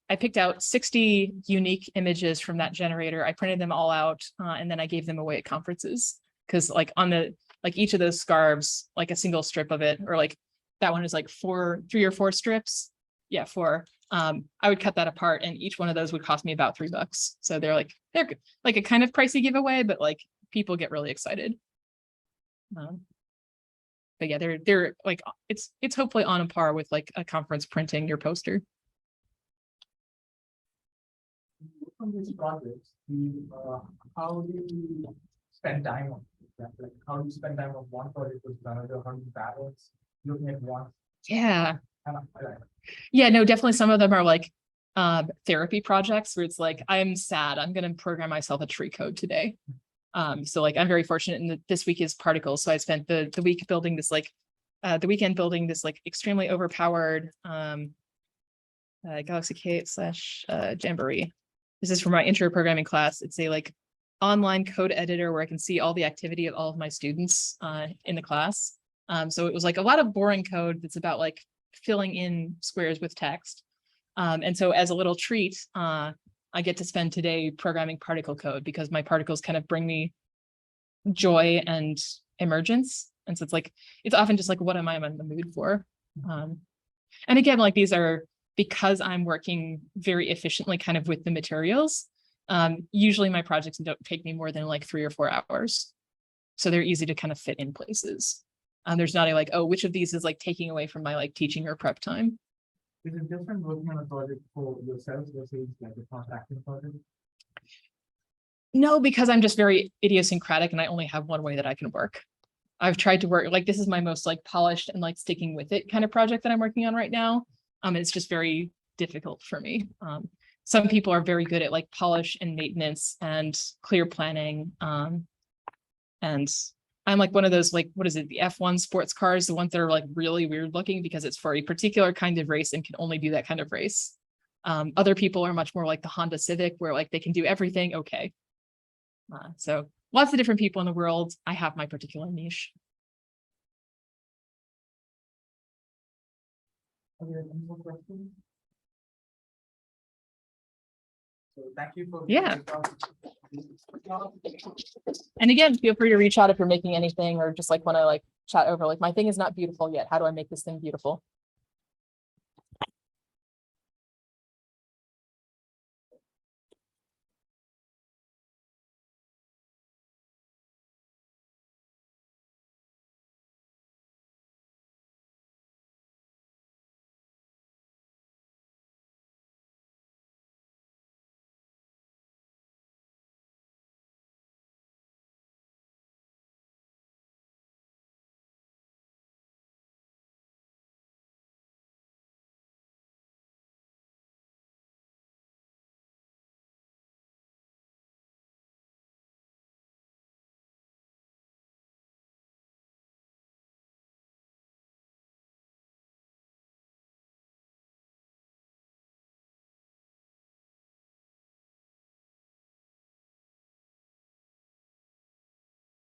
I picked out 60 unique images from that generator. I printed them all out and then I gave them away at conferences because like on the each of those scarves, like a single strip of it, or like that one is like 3 or 4 strips. Yeah, 4. I would cut that apart and each one of those would cost me about $3. So they're like a kind of pricey giveaway, but like people get really excited. But yeah, they're like it's hopefully on a par with like a conference printing your poster. From these projects, how do you spend time on it? Like, how do you spend time on one project with another? How do you balance looking at one? Yeah. Yeah, no, definitely some of them are like therapy projects where it's like, I'm sad, I'm going to program myself a tree code today. So like, I'm very fortunate in that this week is particles. So I spent the week building this like, the weekend building this like extremely overpowered Galaxy K8 / Jamboree. This is for my intro programming class. It's a like online code editor where I can see all the activity of all of my students in the class. So it was like a lot of boring code that's about like filling in squares with text. And so as a little treat, I get to spend today programming particle code because my particles kind of bring me joy and emergence. And so it's often just like, what am I in the mood for? And again, like these are, because I'm working very efficiently kind of with the materials, usually my projects don't take me more than like 3 or 4 hours. So they're easy to kind of fit in places. There's not a like, oh, which of these is like taking away from my like teaching or prep time. Is it different working on a project for yourself versus like a contracting project? No, because I'm just very idiosyncratic and I only have one way that I can work. I've tried to work like this is my most like polished and like sticking with it kind of project that I'm working on right now. It's just very difficult for me. Some people are very good at like polish and maintenance and clear planning. And I'm like one of those, like, what is it? The F1 sports cars, the ones that are like really weird looking because it's for a particular kind of race and can only do that kind of race. Other people are much more like the Honda Civic where like they can do everything. Okay. So lots of different people in the world. I have my particular niche. Okay, any more questions? So thank you for And again, feel free to reach out if you're making anything or just like want to like chat over like my thing is not beautiful yet. How do I make this thing beautiful?